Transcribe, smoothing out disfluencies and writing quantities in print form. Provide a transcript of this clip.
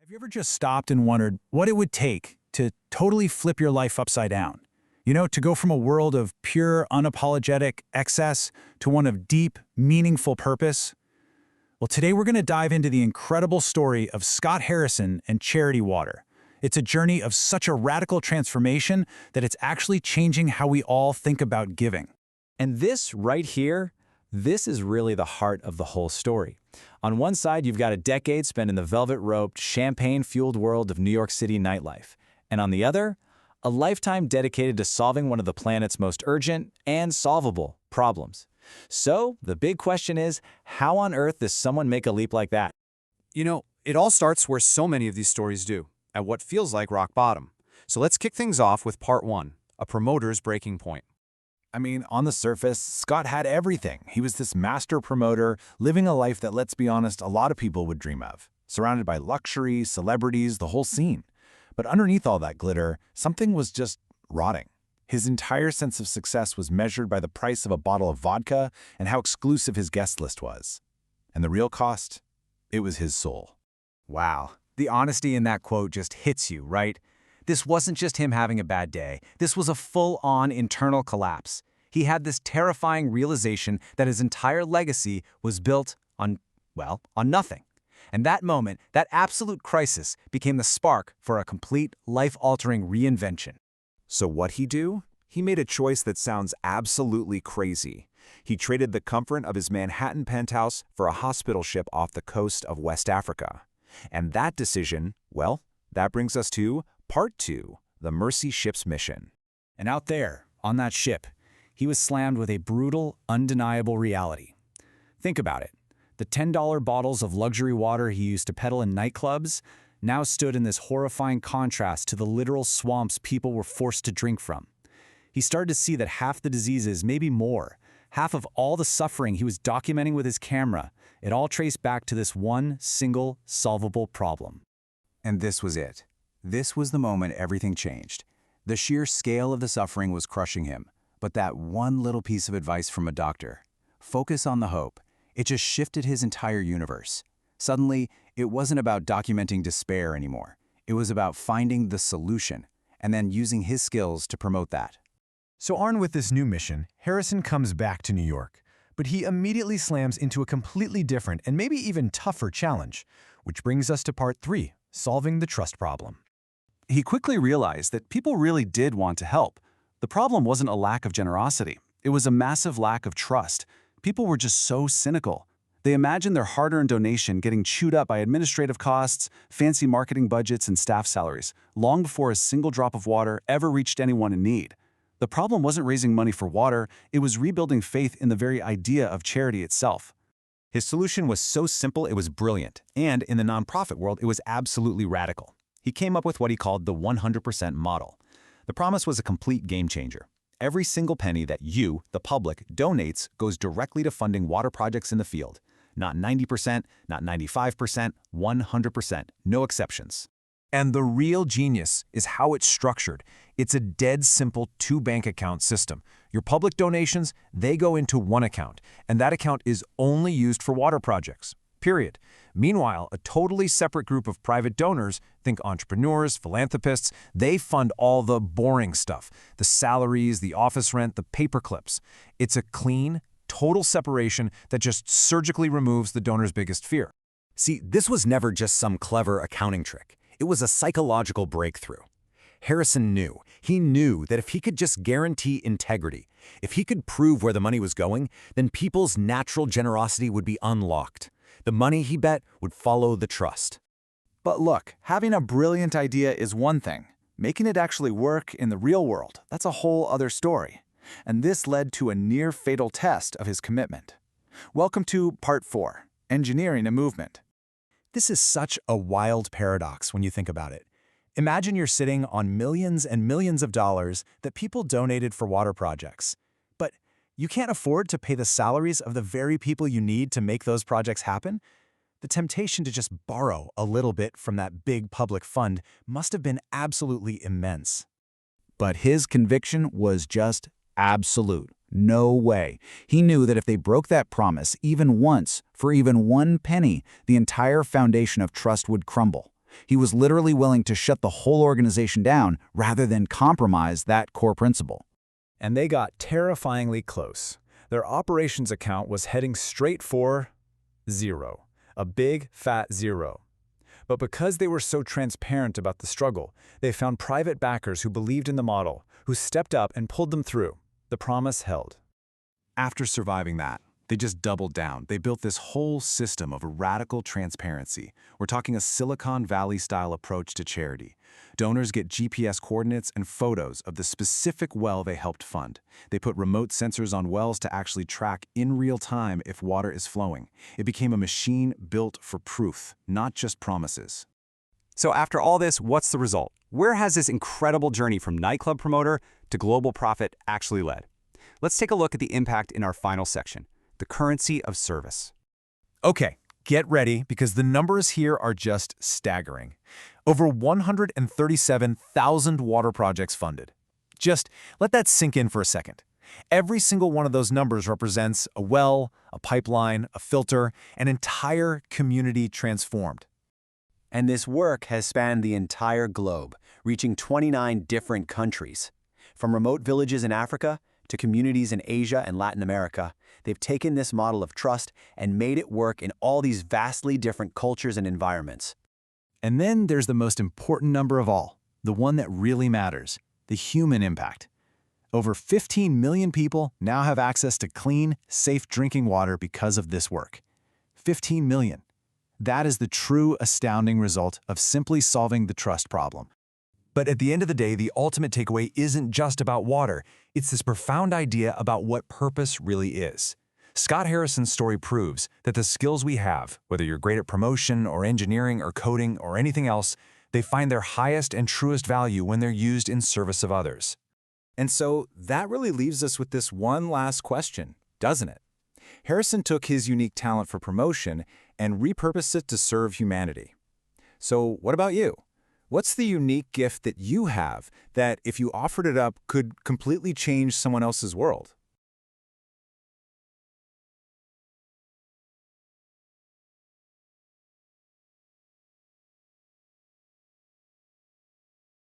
Have you ever just stopped and wondered what it would take to totally flip your life upside down? To go from a world of pure, unapologetic excess to one of deep, meaningful purpose? Well, today we're going to dive into the incredible story of Scott Harrison and Charity Water. It's a journey of such a radical transformation that it's actually changing how we all think about giving. And this right here, this is really the heart of the whole story. On one side, you've got a decade spent in the velvet-roped, champagne-fueled world of New York City nightlife. And on the other, a lifetime dedicated to solving one of the planet's most urgent and solvable problems. So, the big question is, how on earth does someone make a leap like that? It all starts where so many of these stories do, at what feels like rock bottom. So let's kick things off with part one, a promoter's breaking point. On the surface, Scott had everything. He was this master promoter, living a life that, let's be honest, a lot of people would dream of. Surrounded by luxury, celebrities, the whole scene. But underneath all that glitter, something was just rotting. His entire sense of success was measured by the price of a bottle of vodka and how exclusive his guest list was. And the real cost? It was his soul. Wow. The honesty in that quote just hits you, right? This wasn't just him having a bad day. This was a full-on internal collapse. He had this terrifying realization that his entire legacy was built on nothing. And that moment, that absolute crisis, became the spark for a complete, life-altering reinvention. So what'd he do? He made a choice that sounds absolutely crazy. He traded the comfort of his Manhattan penthouse for a hospital ship off the coast of West Africa. And that decision, that brings us to Part 2, the Mercy Ship's mission. And out there, on that ship, he was slammed with a brutal, undeniable reality. Think about it. The $10 bottles of luxury water he used to peddle in nightclubs now stood in this horrifying contrast to the literal swamps people were forced to drink from. He started to see that half the diseases, maybe more, half of all the suffering he was documenting with his camera, it all traced back to this one single, solvable problem. And this was it. This was the moment everything changed. The sheer scale of the suffering was crushing him, but that one little piece of advice from a doctor, focus on the hope, it just shifted his entire universe. Suddenly, it wasn't about documenting despair anymore. It was about finding the solution, and then using his skills to promote that. So armed with this new mission, Harrison comes back to New York, but he immediately slams into a completely different and maybe even tougher challenge, which brings us to part 3, solving the trust problem. He quickly realized that people really did want to help. The problem wasn't a lack of generosity. It was a massive lack of trust. People were just so cynical. They imagined their hard-earned donation getting chewed up by administrative costs, fancy marketing budgets, and staff salaries, long before a single drop of water ever reached anyone in need. The problem wasn't raising money for water, it was rebuilding faith in the very idea of charity itself. His solution was so simple it was brilliant, and in the nonprofit world it was absolutely radical. He came up with what he called the 100% model. The promise was a complete game changer. Every single penny that you, the public, donates goes directly to funding water projects in the field. Not 90%, not 95%, 100%, no exceptions. And the real genius is how it's structured. It's a dead simple 2-bank account system. Your public donations, they go into one account, and that account is only used for water projects. Period. Meanwhile, a totally separate group of private donors, think entrepreneurs, philanthropists, they fund all the boring stuff, the salaries, the office rent, the paper clips. It's a clean, total separation that just surgically removes the donor's biggest fear. See, this was never just some clever accounting trick. It was a psychological breakthrough. Harrison knew. He knew that if he could just guarantee integrity, if he could prove where the money was going, then people's natural generosity would be unlocked. The money, he bet, would follow the trust. But look, having a brilliant idea is one thing. Making it actually work in the real world, that's a whole other story. And this led to a near-fatal test of his commitment. Welcome to Part 4, Engineering a Movement. This is such a wild paradox when you think about it. Imagine you're sitting on millions and millions of dollars that people donated for water projects. But you can't afford to pay the salaries of the very people you need to make those projects happen? The temptation to just borrow a little bit from that big public fund must have been absolutely immense. But his conviction was just absolute. No way. He knew that if they broke that promise even once, for even one penny, the entire foundation of trust would crumble. He was literally willing to shut the whole organization down rather than compromise that core principle. And they got terrifyingly close. Their operations account was heading straight for zero. A big, fat zero. But because they were so transparent about the struggle, they found private backers who believed in the model, who stepped up and pulled them through. The promise held. After surviving that, they just doubled down. They built this whole system of radical transparency. We're talking a Silicon Valley-style approach to charity. Donors get GPS coordinates and photos of the specific well they helped fund. They put remote sensors on wells to actually track in real time if water is flowing. It became a machine built for proof, not just promises. So after all this, what's the result? Where has this incredible journey from nightclub promoter to global profit actually led? Let's take a look at the impact in our final section, the currency of service. Okay, get ready because the numbers here are just staggering. Over 137,000 water projects funded. Just let that sink in for a second. Every single one of those numbers represents a well, a pipeline, a filter, an entire community transformed. And this work has spanned the entire globe, reaching 29 different countries. From remote villages in Africa to communities in Asia and Latin America, they've taken this model of trust and made it work in all these vastly different cultures and environments. And then there's the most important number of all, the one that really matters, the human impact. Over 15 million people now have access to clean, safe drinking water because of this work. 15 million. That is the true astounding result of simply solving the trust problem. But at the end of the day, the ultimate takeaway isn't just about water. It's this profound idea about what purpose really is. Scott Harrison's story proves that the skills we have, whether you're great at promotion or engineering or coding or anything else, they find their highest and truest value when they're used in service of others. And so that really leaves us with this one last question, doesn't it? Harrison took his unique talent for promotion and repurposed it to serve humanity. So what about you? What's the unique gift that you have that, if you offered it up, could completely change someone else's world?